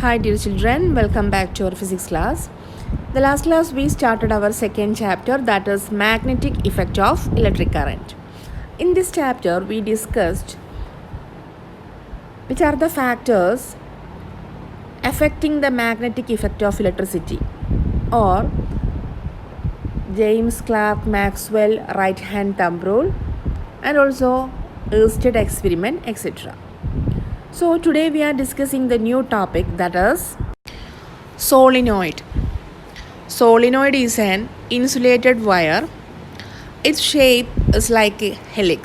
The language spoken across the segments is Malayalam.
Hi dear children, welcome back to our physics class. The last class we started our second chapter, that is magnetic effect of electric current. In this chapter we discussed which are the factors affecting the magnetic effect of electricity, or James Clerk Maxwell right hand thumb rule, and also Ørsted experiment, etc. So today we are discussing the new topic, that is solenoid. Solenoid is an insulated wire. Its shape is like a helix.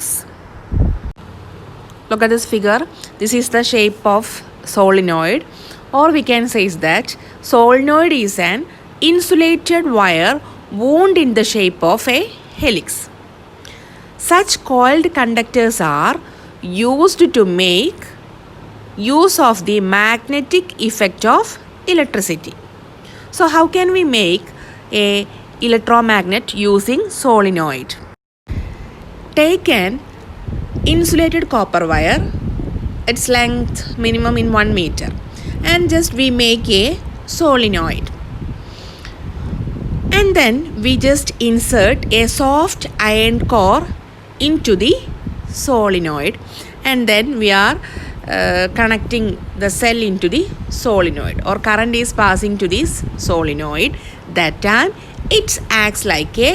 Look at this figure. This is the shape of solenoid, or we can say that solenoid is an insulated wire wound in the shape of a helix. Such coiled conductors are used to make use of the magnetic effect of electricity. So how can we make a electromagnet using solenoid? Take an insulated copper wire, its length minimum in 1 meter, and just we make a solenoid. And then we just insert a soft iron core into the solenoid, and then we are connecting the cell into the solenoid, or current is passing to this solenoid. That time it acts like a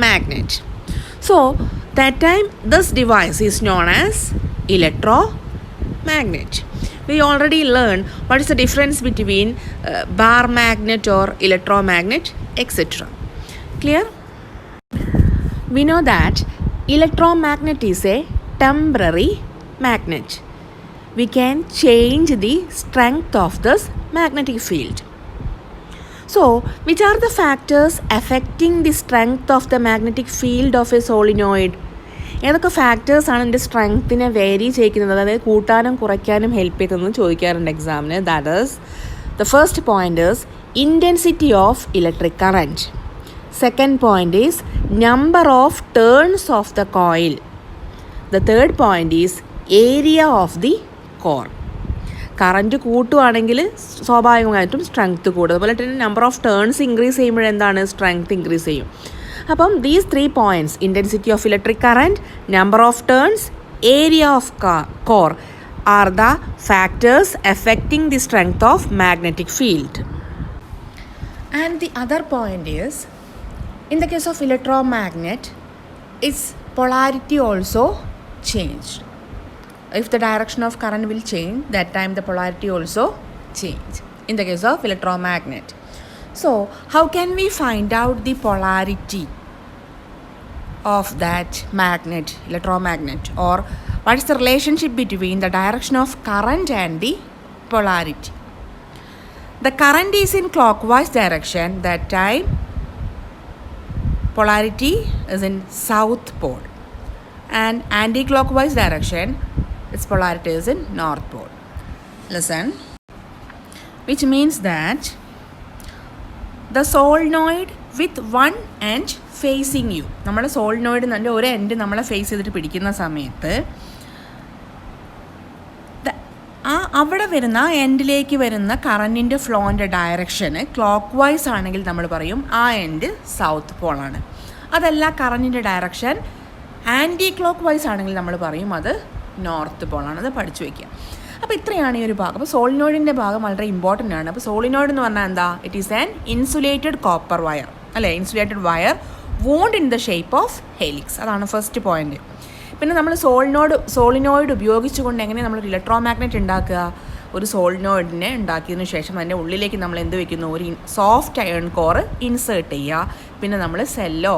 magnet. So that time this device is known as electromagnet. We already learned what is the difference between bar magnet or electromagnet, etc. Clear? We know that electromagnet is a temporary magnet. We can change the strength of this magnetic field. So, which are the factors affecting the strength of the magnetic field of a solenoid? ഏതൊക്കെ ഫാക്ടേഴ്സാണ് ഇതിൻ്റെ സ്ട്രെങ്ത്തിനെ വേരി ചെയ്യിക്കുന്നത്, അതായത് കൂട്ടാനും കുറയ്ക്കാനും ഹെൽപ്പ് ചെയ്തതെന്ന് ചോദിക്കാറുണ്ട് എക്സാമിന്. That is the first point is intensity of electric current. Second point is number of turns of the coil. The third point is area of the core. Current കൂട്ടുവാണെങ്കിൽ സ്വാഭാവികമായിട്ടും സ്ട്രെങ്ത്ത് കൂടും. അതുപോലെ തന്നെ നമ്പർ ഓഫ് ടേൺസ് ഇൻക്രീസ് ചെയ്യുമ്പോഴെന്താണ്, സ്ട്രെങ്ത്ത് ഇൻക്രീസ് ചെയ്യും. അപ്പം these 3 points, intensity of electric current, number of turns, area of core are the factors affecting the strength of magnetic field. And the other point is, in the case of electromagnet, its polarity also changed. If the direction of current will change, that time the polarity also change in the case of electromagnet. So how can we find out the polarity of that magnet, electromagnet, or what is the relationship between the direction of current and the polarity? The current is in clockwise direction, that time polarity is in south pole, and anti-clockwise direction, its polarity is in north pole. Listen, which means that the solenoid with one end facing you, നമ്മുടെ സോളിനോയിഡ് ഒരു എൻഡ് നമ്മളെ ഫേസ് ചെയ്തിട്ട് പിടിക്കുന്ന സമയത്ത് അവിടെ വരുന്ന എൻഡിലേക്ക് വരുന്ന കറൻറ്റിൻ്റെ ഫ്ലോൻ്റെ ഡയറക്ഷന് ക്ലോക്ക് വൈസ് ആണെങ്കിൽ നമ്മൾ പറയും ആ എൻഡ് സൗത്ത് പോളാണ്. അതല്ല കറൻറ്റിൻ്റെ ഡയറക്ഷൻ ആൻറ്റി ക്ലോക്ക് വൈസ് ആണെങ്കിൽ നമ്മൾ പറയും അത് നോർത്ത് പോളാണ്. അത് പഠിച്ചു വയ്ക്കുക. അപ്പോൾ ഇത്രയാണ് ഈ ഒരു ഭാഗം. അപ്പോൾ സോളിനോയിഡിൻ്റെ ഭാഗം വളരെ ഇമ്പോർട്ടൻ്റ് ആണ്. അപ്പോൾ സോളിനോയിഡ് എന്ന് പറഞ്ഞാൽ എന്താ? It is an insulated copper wire, അല്ലേ? Insulated wire wound in the shape of helix. അതാണ് ഫസ്റ്റ് പോയിന്റ്. പിന്നെ നമ്മൾ സോളിനോയിഡ് ഉപയോഗിച്ചുകൊണ്ട് എങ്ങനെ നമ്മളൊരു ഇലക്ട്രോമാഗ്നറ്റ് ഉണ്ടാക്കുക? ഒരു സോളിനോയിഡിനെ ഉണ്ടാക്കിയതിന് ശേഷം അതിൻ്റെ ഉള്ളിലേക്ക് നമ്മൾ എന്ത് വെക്കുന്നു? ഒരു സോഫ്റ്റ് അയൺ കോർ ഇൻസേർട്ട് ചെയ്യുക. പിന്നെ നമ്മൾ സെല്ലോ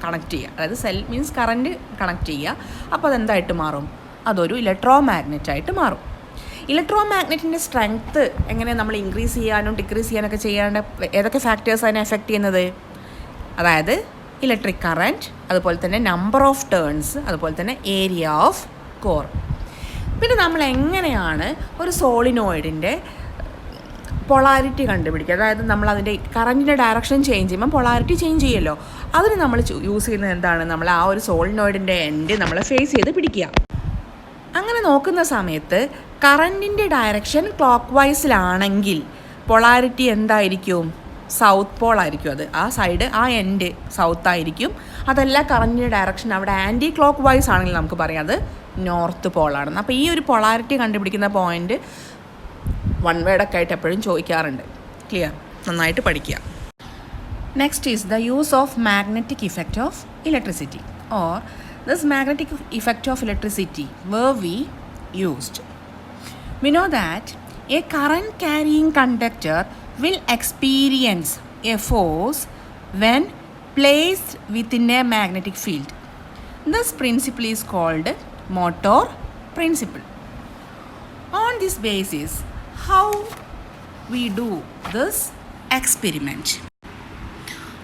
കണക്ട് ചെയ്യുക, അതായത് സെൽ മീൻസ് കറൻറ്റ് കണക്ട് ചെയ്യുക. അപ്പോൾ അതെന്തായിട്ട് മാറും? അതൊരു ഇലക്ട്രോമാഗ്നറ്റായിട്ട് മാറും. ഇലക്ട്രോമാഗ്നറ്റിൻ്റെ സ്ട്രെങ്ത്ത് എങ്ങനെ നമ്മൾ ഇൻക്രീസ് ചെയ്യാനും ഡിക്രീസ് ചെയ്യാനൊക്കെ ചെയ്യാണ്ട് ഏതൊക്കെ ഫാക്ടേഴ്സ് അതിനെ എഫക്റ്റ് ചെയ്യുന്നത്? അതായത് ഇലക്ട്രിക് കറൻറ്റ്, അതുപോലെ തന്നെ നമ്പർ ഓഫ് ടേൺസ്, അതുപോലെ തന്നെ ഏരിയ ഓഫ് കോർ. പിന്നെ നമ്മൾ എങ്ങനെയാണ് ഒരു സോളിനോയിഡിൻ്റെ പൊളാരിറ്റി കണ്ടുപിടിക്കുക? അതായത് നമ്മൾ അതിൻ്റെ കറൻറ്റിൻ്റെ ഡയറക്ഷൻ ചേഞ്ച് ചെയ്യുമ്പോൾ പൊളാരിറ്റി ചേഞ്ച് ചെയ്യുമല്ലോ. അതിന് നമ്മൾ യൂസ് ചെയ്യുന്നത് എന്താണ്? നമ്മൾ ആ ഒരു സോളിനോയിഡിൻ്റെ എൻഡ് നമ്മൾ ഫേസ് ചെയ്ത് പിടിക്കുക. അങ്ങനെ നോക്കുന്ന സമയത്ത് കറൻറ്റിൻ്റെ ഡയറക്ഷൻ ക്ലോക്ക് വൈസിലാണെങ്കിൽ പൊളാരിറ്റി എന്തായിരിക്കും? സൗത്ത് പോൾ ആയിരിക്കും. അത് ആ സൈഡ്, ആ എൻഡ് സൗത്ത് ആയിരിക്കും. അതല്ല കറൻറ്റിൻ്റെ ഡയറക്ഷൻ അവിടെ ആൻറ്റി ക്ലോക്ക് വൈസ് ആണെങ്കിൽ നമുക്ക് പറയാം അത് നോർത്ത് പോളാണെന്ന്. അപ്പോൾ ഈ ഒരു പൊളാരിറ്റി കണ്ടുപിടിക്കുന്ന പോയിൻ്റ് വൺ വേർഡൊക്കെ ആയിട്ട് എപ്പോഴും ചോദിക്കാറുണ്ട്. ക്ലിയർ? നന്നായിട്ട് പഠിക്കുക. Next is the use of magnetic effect of electricity or this magnetic effect of electricity where we used. We know that a current carrying conductor will experience a force when placed within a magnetic field. This principle is called motor principle. On this basis, how we do this experiment?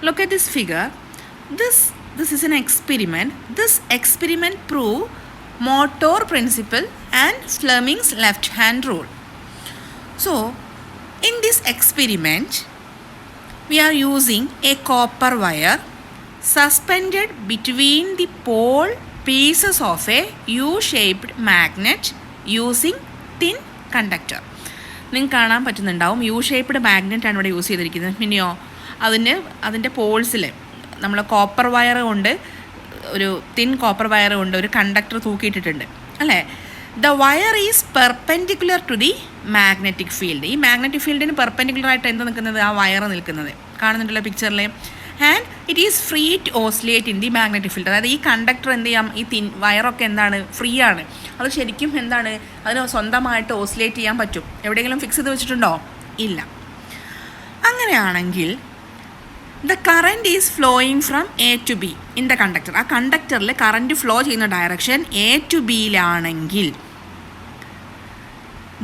Look at this figure. This is an experiment. This experiment proves motor principle and Fleming's left hand rule. So in this experiment we are using a copper wire suspended between the pole pieces of a U-shaped magnet using thin conductor. നിങ്ങൾക്ക് കാണാൻ പറ്റുന്നുണ്ടാവും യു ഷേപ്പ്ഡ് മാഗ്നറ്റാണ് ഇവിടെ യൂസ് ചെയ്തിരിക്കുന്നത്. പിന്നെയോ അതിൻ്റെ പോൾസിൽ നമ്മൾ കോപ്പർ വയർ കൊണ്ട്, ഒരു തിൻ കോപ്പർ വയർ കൊണ്ട് ഒരു കണ്ടക്ടർ തൂക്കിയിട്ടിട്ടുണ്ട് അല്ലേ. The wire is perpendicular to the magnetic field. ഈ മാഗ്നറ്റിക് ഫീൽഡിന് പെർപെൻഡിക്കുലറായിട്ട് എന്താ നിൽക്കുന്നത്? ആ വയർ നിൽക്കുന്നത് കാണുന്നുണ്ടല്ലോ പിക്ചറിൽ. And it is free to oscillate in the magnetic field. അതായത് ഈ കണ്ടക്ടർ എന്ത് ചെയ്യാം, ഈ വയറൊക്കെ എന്താണ്, ഫ്രീ ആണ്. അത് ശരിക്കും എന്താണ്, അതിന് സ്വന്തമായിട്ട് ഓസിലേറ്റ് ചെയ്യാൻ പറ്റും. എവിടെയെങ്കിലും ഫിക്സ് ചെയ്ത് വെച്ചിട്ടുണ്ടോ? ഇല്ല. അങ്ങനെയാണെങ്കിൽ the current is flowing from A to B in the conductor. ആ കണ്ടക്ടറിൽ കറൻറ്റ് ഫ്ലോ ചെയ്യുന്ന ഡയറക്ഷൻ എ ടു ബിയിലാണെങ്കിൽ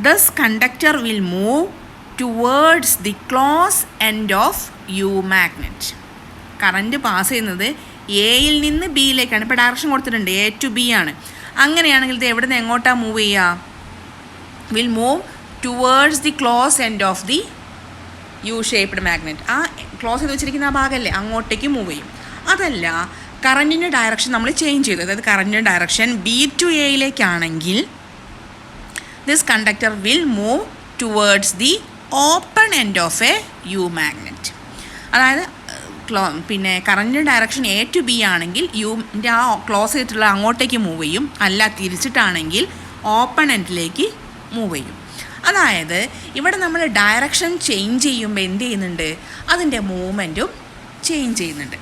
thus conductor will move towards the close end of U magnet. Current pass ചെയ്യുന്നത് എയിൽ നിന്ന് ബിയിലേക്കാണ്. ഇപ്പോൾ ഡയറക്ഷൻ കൊടുത്തിട്ടുണ്ട് എ ടു ബി ആണ്. അങ്ങനെയാണെങ്കിൽ ഇത് എവിടെ നിന്ന് എങ്ങോട്ടാണ് മൂവ് ചെയ്യുക? Will move towards the close end of the U shaped magnet. ആ ക്ലോസ് ചെയ്ത് വെച്ചിരിക്കുന്ന ആ ഭാഗമല്ലേ, അങ്ങോട്ടേക്ക് മൂവ് ചെയ്യും. അതല്ല കറൻറ്റിൻ്റെ ഡയറക്ഷൻ നമ്മൾ ചേഞ്ച് ചെയ്തു, അതായത് കറൻറ്റിൻ്റെ ഡയറക്ഷൻ ബി ടു എയിലേക്കാണെങ്കിൽ this conductor will move towards the open end of a U magnet. അതായത് പിന്നെ കറൻറ്റിൻ്റെ ഡയറക്ഷൻ എ ടു ബി ആണെങ്കിൽ യുൻ്റെ ആ ക്ലോസ് ചെയ്തിട്ടുള്ള അങ്ങോട്ടേക്ക് മൂവ് ചെയ്യും. അല്ല തിരിച്ചിട്ടാണെങ്കിൽ ഓപ്പൺ എൻഡിലേക്ക് മൂവ് ചെയ്യും. അതായത് ഇവിടെ നമ്മൾ ഡയറക്ഷൻ ചേഞ്ച് ചെയ്യുമ്പോൾ എന്ത് ചെയ്യുന്നുണ്ട്? അതിൻ്റെ മൂവ്മെൻറ്റും ചേഞ്ച് ചെയ്യുന്നുണ്ട്.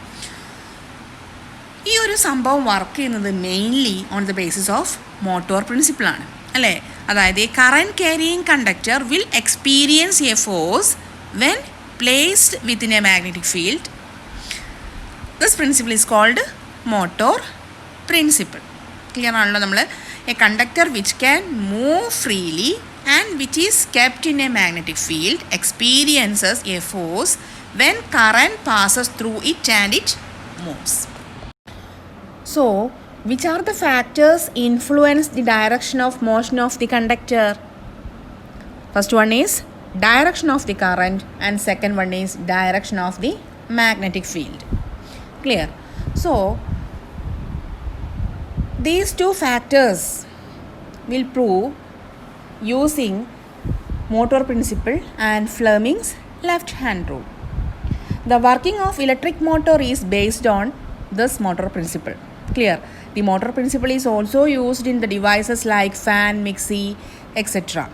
ഈ ഒരു സംഭവം വർക്ക് ചെയ്യുന്നത് mainly on the basis of motor പ്രിൻസിപ്പിളാണ് അല്ലേ. അതായത് current carrying conductor will experience a force when placed within a magnetic field. This principle is called motor principle. Clear ആണല്ലോ? നമ്മൾ a conductor which can move freely and which is kept in a magnetic field experiences a force when current passes through it and it moves. So, which are the factors influence the direction of motion of the conductor? First one is direction of the current and second one is direction of the magnetic field. Clear? So, these two factors will prove using motor principle and Fleming's left hand rule. The working of electric motor is based on this motor principle. Clear? The motor principle is also used in the devices like fan, mixie, etc.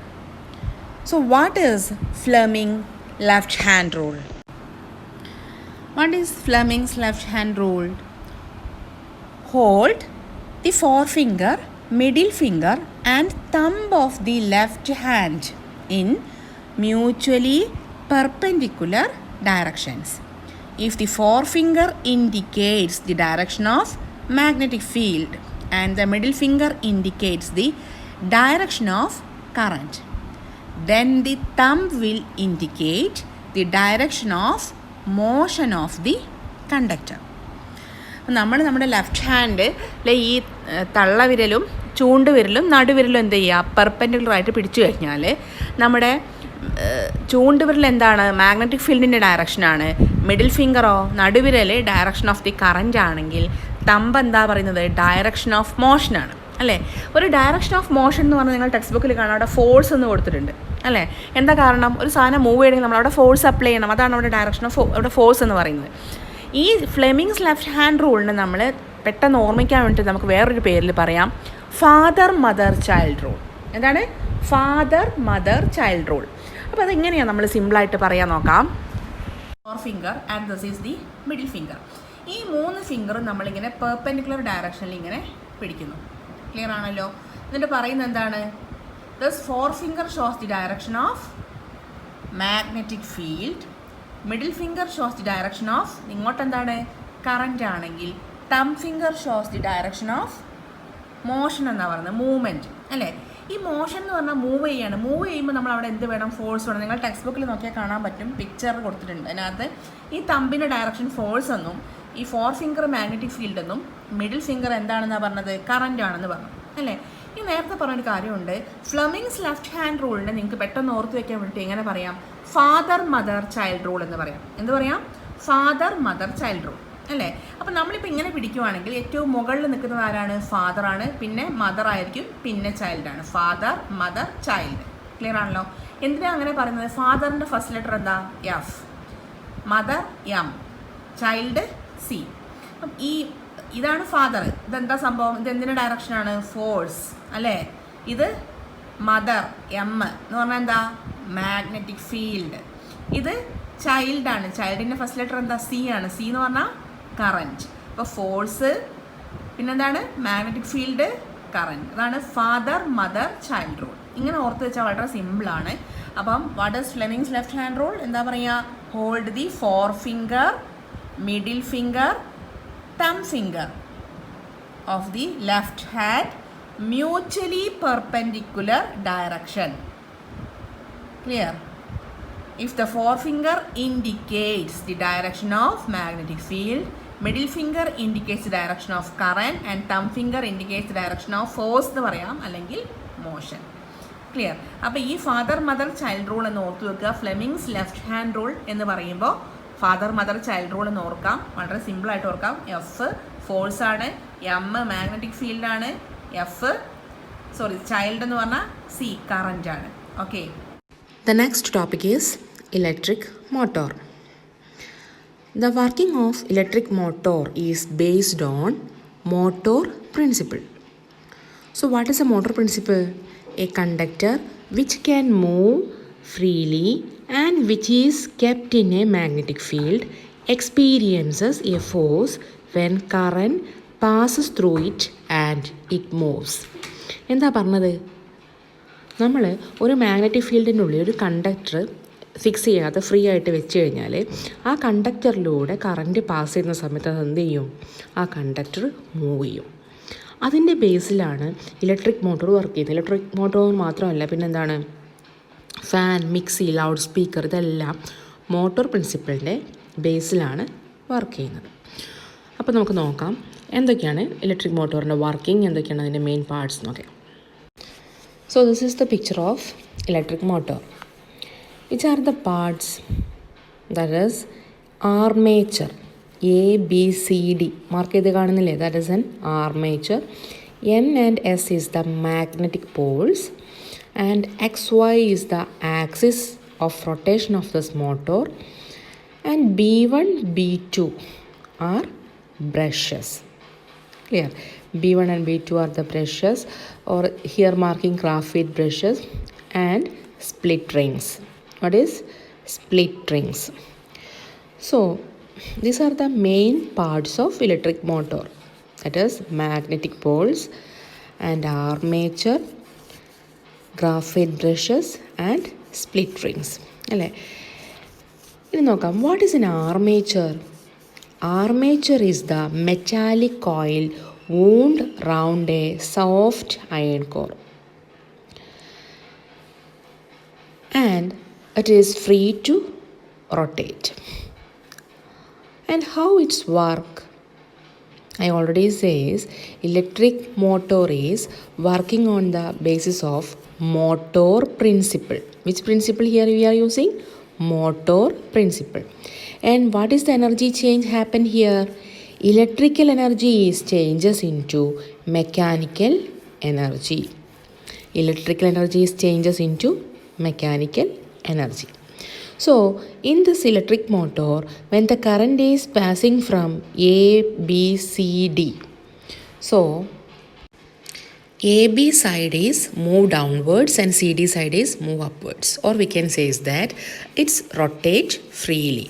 So what is Fleming's left hand rule? What is Fleming's left hand rule? Hold the forefinger, middle finger and thumb of the left hand in mutually perpendicular directions. If the forefinger indicates the direction of magnetic field and the middle finger indicates the direction of current, then the thumb will indicate the direction of motion of the conductor. നമ്മുടെ ലെഫ്റ്റ് ഹാൻഡിൽ ഈ തള്ളവിരലും ചൂണ്ടുവിരലും നടുവിരലും എന്ത് ചെയ്യുക? പെർപെൻഡിക്കുലറായിട്ട് പിടിച്ചു കഴിഞ്ഞാൽ നമ്മുടെ ചൂണ്ടുവിരൽ എന്താണ്? മാഗ്നറ്റിക് ഫീൽഡിൻ്റെ ഡയറക്ഷനാണ്. മിഡിൽ ഫിംഗറോ നടുവിരൽ ഡയറക്ഷൻ ഓഫ് ദി കറൻറ്റ് ആണെങ്കിൽ തമ്പ് എന്താ പറയുന്നത്? ഡയറക്ഷൻ ഓഫ് മോഷനാണ് അല്ലേ? ഒരു ഡയറക്ഷൻ ഓഫ് മോഷൻ എന്ന് പറഞ്ഞാൽ നിങ്ങൾ ടെക്സ്റ്റ് ബുക്കിൽ കാണാം, അവിടെ ഫോഴ്സ് എന്ന് കൊടുത്തിട്ടുണ്ട് അല്ലേ? എന്താ കാരണം? ഒരു സാധനം മൂവ് ചെയ്യണമെങ്കിൽ നമ്മൾ അവിടെ ഫോഴ്സ് അപ്ലൈ ചെയ്യണം. അതാണ് അവിടെ ഡയറക്ഷൻ ഓഫ് അവിടെ ഫോഴ്സ് എന്ന് പറയുന്നത്. ഈ ഫ്ലെമിങ്സ് ലെഫ്റ്റ് ഹാൻഡ് റൂളിനെ നമ്മൾ പെട്ടെന്ന് ഓർമ്മിക്കാൻ വേണ്ടിയിട്ട് നമുക്ക് വേറൊരു പേരിൽ പറയാം, ഫാദർ മദർ ചൈൽഡ് റൂൾ. എന്താണ്? Father mother child rule. അപ്പോൾ അതെങ്ങനെയാണ് നമ്മൾ സിമ്പിളായിട്ട് പറയാൻ നോക്കാം. Four finger and this is the middle finger. ഈ 3 ഫിംഗറും നമ്മളിങ്ങനെ പെർപെൻഡിക്കുലർ ഡയറക്ഷനിൽ ഇങ്ങനെ പിടിക്കുന്നു. ക്ലിയർ ആണല്ലോ? എന്നിട്ട് പറയുന്നത് എന്താണ്? This four finger shows the direction of magnetic field, middle finger shows the direction of, ഇങ്ങോട്ട് എന്താണ്? കറൻറ്റ് ആണെങ്കിൽ തം finger shows the direction of motion എന്നാണ് പറയുന്നത്, മൂവ്മെൻറ്റ് അല്ലേ? ഈ മോഷൻ എന്ന് പറഞ്ഞാൽ മൂവ് ചെയ്യാണ്. മൂവ് ചെയ്യുമ്പോൾ നമ്മൾ അവിടെ എന്ത് വേണം? ഫോഴ്സ് വേണം. നിങ്ങൾ ടെക്സ്റ്റ് ബുക്കിൽ നോക്കിയാൽ കാണാൻ പറ്റും, പിക്ചർ കൊടുത്തിട്ടുണ്ട്. അതിനകത്ത് ഈ തമ്പിൻ്റെ ഡയറക്ഷൻ ഫോഴ്സ് എന്നും ഈ ഫോർ ഫിംഗർ മാഗ്നറ്റിക് ഫീൽഡ് എന്നും മിഡിൽ ഫിംഗർ എന്താണെന്നാണ് പറഞ്ഞത്? കറൻറ്റ് ആണെന്ന് പറഞ്ഞു അല്ലേ? ഈ നേരത്തെ പറഞ്ഞൊരു കാര്യമുണ്ട്, ഫ്ലെമിങ്സ് ലെഫ്റ്റ് ഹാൻഡ് റൂളിനെ നിങ്ങൾക്ക് പെട്ടെന്ന് ഓർത്ത് വയ്ക്കാൻ വേണ്ടിയിട്ട് എങ്ങനെ പറയാം? ഫാദർ മദർ ചൈൽഡ് റൂൾ എന്ന് പറയാം. എന്ത് പറയാം? ഫാദർ മദർ ചൈൽഡ് റൂൾ അല്ലേ? അപ്പോൾ നമ്മളിപ്പോൾ ഇങ്ങനെ പിടിക്കുവാണെങ്കിൽ ഏറ്റവും മുകളിൽ നിൽക്കുന്നത് ആരാണ്? ഫാദറാണ്, പിന്നെ മദർ ആയിരിക്കും, പിന്നെ ചൈൽഡാണ്. Father mother child. ക്ലിയർ ആണല്ലോ? എന്തിനാണ് അങ്ങനെ പറയുന്നത്? ഫാദറിൻ്റെ ഫസ്റ്റ് ലെറ്റർ എന്താ? F, mother M, child C. അപ്പം ഇതാണ് ഫാദർ. ഇതെന്താ സംഭവം? ഇത് എന്തിൻ്റെ ഡയറക്ഷനാണ്? ഫോഴ്സ് അല്ലേ? ഇത് മദർ എം എന്ന് പറഞ്ഞാൽ എന്താ? Magnetic field. ഇത് ചൈൽഡാണ്. ചൈൽഡിൻ്റെ ഫസ്റ്റ് ലെറ്റർ എന്താ? സി ആണ്. സി എന്ന് പറഞ്ഞാൽ കറൻറ്റ്. അപ്പോൾ ഫോഴ്സ്, പിന്നെന്താണ്? Magnetic field, current. അതാണ് ഫാദർ മദർ ചൈൽഡ് റൂൾ. ഇങ്ങനെ ഓർത്ത് വെച്ചാൽ വളരെ സിമ്പിളാണ്. അപ്പം what is Fleming's left hand rule? എന്താ പറയുക? Hold the four finger, middle finger, thumb finger of the left hand mutually perpendicular direction. Clear? If the forefinger indicates the direction of magnetic field, middle finger indicates the direction of current, and thumb finger indicates the direction of force എന്ന് പറയാം, അല്ലെങ്കിൽ മോഷൻ. ക്ലിയർ? അപ്പോൾ ഈ ഫാദർ മദർ ചൈൽഡ് റൂൾ എന്ന് ഓർത്ത് വെക്കുക. ഫ്ലെമിങ്സ് ലെഫ്റ്റ് ഹാൻഡ് റൂൾ എന്ന് പറയുമ്പോൾ ഫാദർ മദർ ചൈൽഡ് റൂൾ എന്ന് ഓർക്കാം. വളരെ സിമ്പിളായിട്ട് ഓർക്കാം. എഫ് ഫോഴ്സ് ആണ്, എം മാഗ്നറ്റിക് ഫീൽഡാണ്, ചൈൽഡ് എന്ന് പറഞ്ഞാൽ സി കറന്റ് ആണ്. Okay. The next topic is electric motor. The working of electric motor is based on motor principle. So what is a motor principle? A conductor which can move freely and which is kept in a magnetic field experiences a force when current passes through it and it moves. എന്താ പറഞ്ഞത്? നമ്മൾ ഒരു മാഗ്നറ്റിക് ഫീൽഡിൻ്റെ ഉള്ളിൽ ഒരു കണ്ടക്ടർ ഫിക്സ് ചെയ്യാതെ ഫ്രീ ആയിട്ട് വെച്ച് കഴിഞ്ഞാൽ ആ കണ്ടക്ടറിലൂടെ കറൻറ്റ് പാസ് ചെയ്യുന്ന സമയത്ത് അത് എന്ത് ചെയ്യും? ആ കണ്ടക്ടർ മൂവ് ചെയ്യും. അതിൻ്റെ ബേസിലാണ് ഇലക്ട്രിക് മോട്ടോർ വർക്ക് ചെയ്യുന്നത്. ഇലക്ട്രിക് മോട്ടോർ മാത്രമല്ല, പിന്നെന്താണ്? ഫാൻ, മിക്സി, ലൗഡ് സ്പീക്കർ, ഇതെല്ലാം മോട്ടോർ പ്രിൻസിപ്പിളിൻ്റെ ബേസിലാണ് വർക്ക് ചെയ്യുന്നത്. അപ്പോൾ നമുക്ക് നോക്കാം എന്തൊക്കെയാണ് ഇലക്ട്രിക് മോട്ടോറിൻ്റെ വർക്കിംഗ്, എന്തൊക്കെയാണ് അതിൻ്റെ മെയിൻ പാർട്സ് എന്നൊക്കെ. So this is the picture of electric motor. Which are the parts? That is armature. A, B, C, D. Mark ചെയ്ത് കാണുന്നില്ലേ? That is an armature. N and S is the magnetic poles. And XY is the axis of rotation of this motor. And B1, B2 are brushes. Clear? B1 and B2 are the brushes, or here marking graphite brushes, and split rings. What is split rings? So these are the main parts of electric motor. That is magnetic poles and armature, graphite brushes and split rings. അല്ലേ? ഇനി നോക്കാം, what is an armature? Armature is the metallic coil wound round a soft iron core, and it is free to rotate. And how it's work? I already says electric motor is working on the basis of motor principle. Which principle here we are using? Motor principle. And what is the energy change happen here? Electrical energy is changes into mechanical energy. Electrical energy is changes into mechanical energy. So, in this electric motor, when the current is passing from A, B, C, D, so AB side is move downwards and CD side is move upwards, or we can say is that it's rotate freely.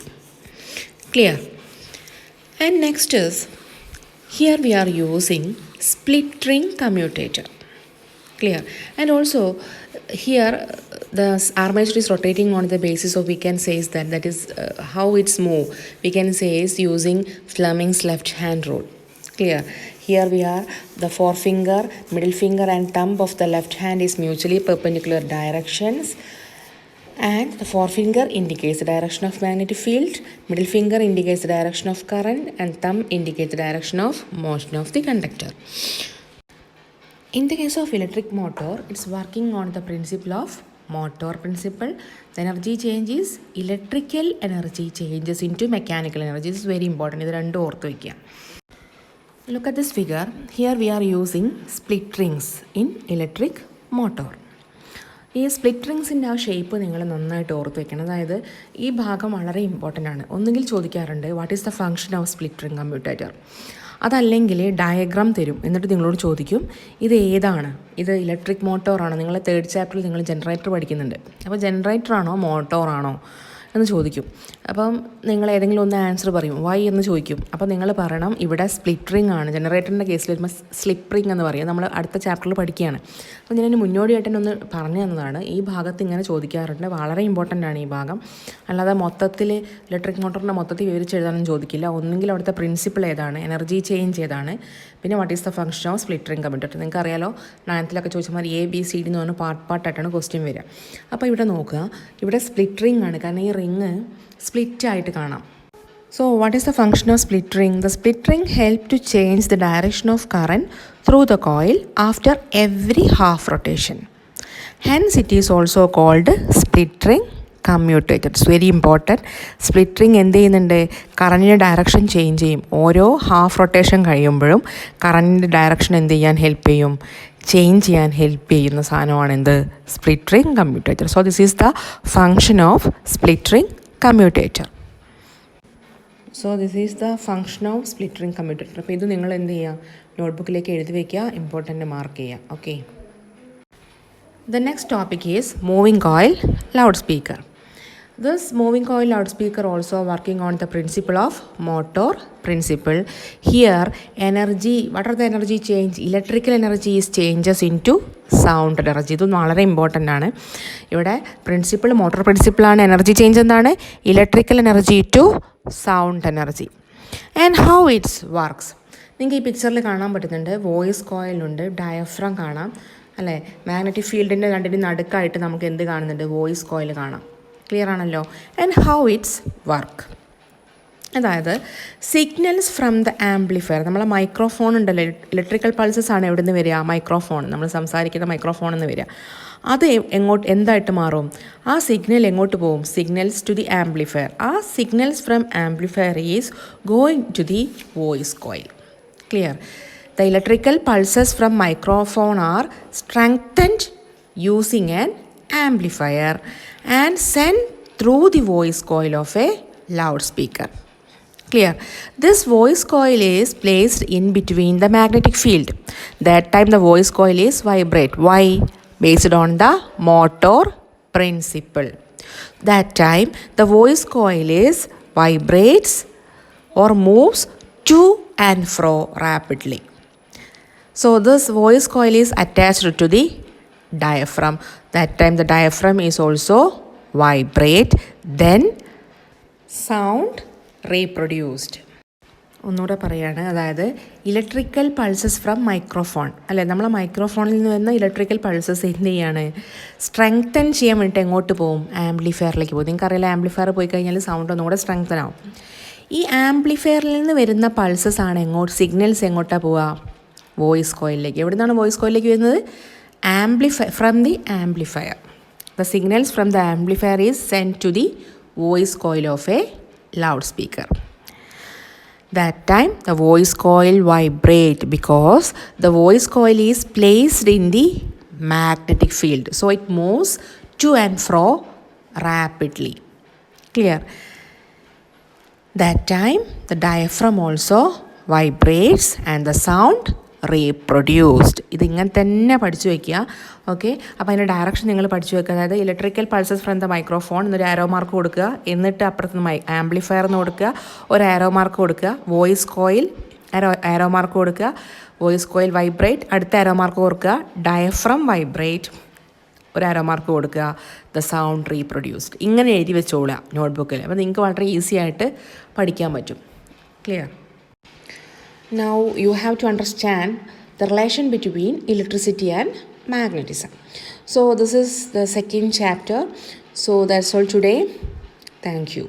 Clear? And next is, here we are using split ring commutator. Clear? And also here the armature is rotating on the basis of, we can say is that is how it's move, we can say is using Fleming's left hand rule. Clear? Here we are, the forefinger, middle finger and thumb of the left hand is mutually perpendicular directions, and the forefinger indicates the direction of magnetic field, middle finger indicates the direction of current, and thumb indicates the direction of motion of the conductor. In the case of electric motor, it's working on the principle of motor principle. The energy change is electrical energy changes into mechanical energy. This is very important. ഇത് രണ്ടും ഓർത്ത് വയ്ക്കുക. Look at this figure. Here we are using split rings in electric motor. ഈ സ്പ്ലിറ്റ് റിങ്സിൻ്റെ ആ ഷേപ്പ് നിങ്ങൾ നന്നായിട്ട് ഓർത്ത് വെക്കണം. അതായത് ഈ ഭാഗം വളരെ ഇമ്പോർട്ടൻ്റ് ആണ്. ഒന്നുകിൽ ചോദിക്കാറുണ്ട് what is the function of split ring commutator, അതല്ലെങ്കിൽ ഡയഗ്രാം തരും, എന്നിട്ട് നിങ്ങളോട് ചോദിക്കും ഇത് ഏതാണ്, ഇത് ഇലക്ട്രിക് മോട്ടോറാണോ. നിങ്ങൾ 3rd ചാപ്റ്ററിൽ നിങ്ങൾ ജനറേറ്റർ പഠിക്കുന്നുണ്ട്. അപ്പോൾ ജനറേറ്ററാണോ മോട്ടോറാണോ എന്ന് ചോദിക്കും. അപ്പം നിങ്ങൾ ഏതെങ്കിലും ഒന്ന് ആൻസർ പറയും, വൈ എന്ന് ചോദിക്കും. അപ്പോൾ നിങ്ങൾ പറയണം ഇവിടെ സ്പ്ലിറ്റ് റിംഗ് ആണ്. ജനറേറ്ററിൻ്റെ കേസിൽ വരുമ്പോൾ സ്ലിപ്പ് റിംഗ് എന്ന് പറയും. നമ്മൾ അടുത്ത ചാപ്റ്ററിൽ പഠിക്കുകയാണ്. അപ്പോൾ ഞാനതിന് മുന്നോടിയായിട്ട് ഒന്ന് പറഞ്ഞു തന്നതാണ്. ഈ ഭാഗത്ത് ഇങ്ങനെ ചോദിക്കാറുണ്ട്, വളരെ ഇമ്പോർട്ടൻ്റ് ആണ് ഈ ഭാഗം. അല്ലാതെ മൊത്തത്തിൽ ഇലക്ട്രിക് മോട്ടറിൻ്റെ മൊത്തത്തിൽ വിവരിച്ച് എഴുതാനൊന്നും ചോദിക്കില്ല. ഒന്നെങ്കിൽ അവിടുത്തെ പ്രിൻസിപ്പിൾ ഏതാണ്, എനർജി ചേഞ്ച് ഏതാണ്, പിന്നെ what is the function of split ring commutator. നിങ്ങൾക്ക് അറിയാലോ, 9th ചോദിച്ചാൽ ABCD എന്ന് പറഞ്ഞാൽ പാർട്ടായിട്ടാണ് ക്വസ്റ്റ്യൻ വരിക. അപ്പോൾ ഇവിടെ നോക്കുക, ഇവിടെ സ്പ്ലിറ്റ് റിംഗ് ആണ്, കാരണം ഈ റിംഗ് സ്പ്ലിറ്റ് ആയിട്ട് കാണാം. So what is the function of split ring? The split ring help to change the direction of current through the coil after every half rotation. Hence it is also called split ring commutator. It's very important. Split ring എന്ത് ചെയ്യുന്നുണ്ട്, കറണ്ടിൻ്റെ ഡയറക്ഷൻ ചേഞ്ച് ചെയ്യും. ഓരോ ഹാഫ് റൊട്ടേഷൻ കഴിയുമ്പോഴും കറണ്ടിൻ്റെ ഡയറക്ഷൻ എന്ത് ചെയ്യാൻ ഹെൽപ്പ് ചെയ്യും, ചേഞ്ച് ചെയ്യാൻ ഹെൽപ്പ് ചെയ്യുന്ന സാധനമാണ് എന്ത്, split ring commutator. So this is the function of split ring commutator. So this is the function of split ring commutator. അപ്പോൾ ഇത് നിങ്ങൾ എന്ത് ചെയ്യുക, നോട്ട്ബുക്കിലേക്ക് എഴുതി വയ്ക്കുക, ഇമ്പോർട്ടൻ്റ് മാർക്ക് ചെയ്യുക. Okay. The next topic is moving coil loudspeaker. This moving coil loudspeaker also working on the principle of motor principle. Here energy, what are the energy change? Electrical energy is changes into sound energy. ഇത് വളരെ ഇമ്പോർട്ടൻ്റ് ആണ്. ഇവിടെ പ്രിൻസിപ്പിൾ മോട്ടോർ പ്രിൻസിപ്പിളാണ്. എനർജി ചേഞ്ച് എന്താണ്, electrical energy to sound energy. And how it's works നിങ്ങൾക്ക് ഈ പിക്ചറിൽ കാണാൻ പറ്റുന്നുണ്ട്. വോയിസ് കോയിലുണ്ട്, ഡയഫ്രം കാണാം അല്ലേ, മാഗ്നറ്റിക് ഫീൽഡിൻ്റെ രണ്ടിനും നടുക്കായിട്ട് നമുക്ക് എന്ത് കാണുന്നുണ്ട്, വോയിസ് കോയിൽ കാണാം. ക്ലിയർ ആണല്ലോ. ആൻഡ് ഹൗ ഇറ്റ്സ് വർക്ക്, അതായത് സിഗ്നൽസ് ഫ്രം ദ ആംപ്ലിഫയർ. നമ്മളെ മൈക്രോഫോൺ ഉണ്ടല്ലോ, ഇലക്ട്രിക്കൽ പൾസസ് ആണ് എവിടെ നിന്ന് വരിക, മൈക്രോഫോൺ, നമ്മൾ സംസാരിക്കുന്ന മൈക്രോഫോണിൽ നിന്ന് വരിക. അത് എന്തായിട്ട് മാറും, ആ സിഗ്നൽ എങ്ങോട്ട് പോകും, സിഗ്നൽസ് ടു ദി ആംപ്ലിഫയർ. ആ signals from amplifier is going to the voice coil. Clear? The electrical pulses from microphone are strengthened using an amplifier and sent through the voice coil of a loudspeaker. Clear? This voice coil is placed in between the magnetic field. That time the voice coil is vibrate. Why? Based on the motor principle. That time the voice coil is vibrates or moves to and fro rapidly. So this voice coil is attached to the diaphragm. That time the diaphragm is also vibrate, then sound reproduced. ഒന്നുകൂടെ പറയാണ്, അതായത് ഇലക്ട്രിക്കൽ പൾസസ് ഫ്രം മൈക്രോഫോൺ അല്ലേ, നമ്മളെ മൈക്രോഫോണിൽ നിന്ന് വരുന്ന ഇലക്ട്രിക്കൽ പൾസസ് എന്ത് ചെയ്യാണ്, സ്ട്രെങ്തൻ ചെയ്യാൻ വേണ്ടിയിട്ട് എങ്ങോട്ട് പോകും, ആംപ്ലിഫയറിലേക്ക് പോകും. നിങ്ങൾക്കറിയില്ല, ആംപ്ലിഫയർ പോയി കഴിഞ്ഞാൽ സൗണ്ട് ഒന്നുകൂടെ സ്ട്രെങ്തൻ ആവും. ഈ ആംപ്ലിഫയറിൽ നിന്ന് വരുന്ന പൾസസ് ആണ് സിഗ്നൽസ് എങ്ങോട്ടാണ് പോവുക, വോയിസ് കോയിലിലേക്ക്. എവിടെ നിന്നാണ് വോയിസ് കോയിലിലേക്ക് വരുന്നത്, from the amplifier. The signals from the amplifier is send to the voice coil of a loud speaker. That time the voice coil vibrate because the voice coil is placed in the magnetic field. So it moves to and fro rapidly. Clear? That time the diaphragm also vibrates and the sound reproduced. ഇതിങ്ങനെ തന്നെ പഠിച്ചു വയ്ക്കുക. ഓക്കെ, അപ്പോൾ അതിൻ്റെ ഡയറക്ഷൻ നിങ്ങൾ പഠിച്ചു വെക്കുക. അതായത് electrical pulses from the microphone എന്നൊരു ആരോ മാർക്ക് കൊടുക്കുക, എന്നിട്ട് അപ്പുറത്ത് ആംപ്ലിഫയർ എന്ന് കൊടുക്കുക, ഒരു ആരോ മാർക്ക് കൊടുക്കുക, വോയിസ് കോയിൽ ആരോ മാർക്ക് കൊടുക്കുക, വോയിസ് കോയിൽ വൈബ്രേറ്റ്, അടുത്ത ആരോ മാർക്ക് കൊടുക്കുക, ഡയഫ്രം വൈബ്രേറ്റ്, ഒരു ആരോ മാർക്ക് കൊടുക്കുക, ദ സൗണ്ട് റീപ്രൊഡ്യൂസ്ഡ്. ഇങ്ങനെ എഴുതി വെച്ചോളുക നോട്ട്ബുക്കിൽ. അപ്പോൾ നിങ്ങൾക്ക് വളരെ ഈസി ആയിട്ട് പഠിക്കാൻ പറ്റും. Clear? Now you have to understand the relation between electricity and magnetism. So this is the second chapter. So that's all today. Thank you.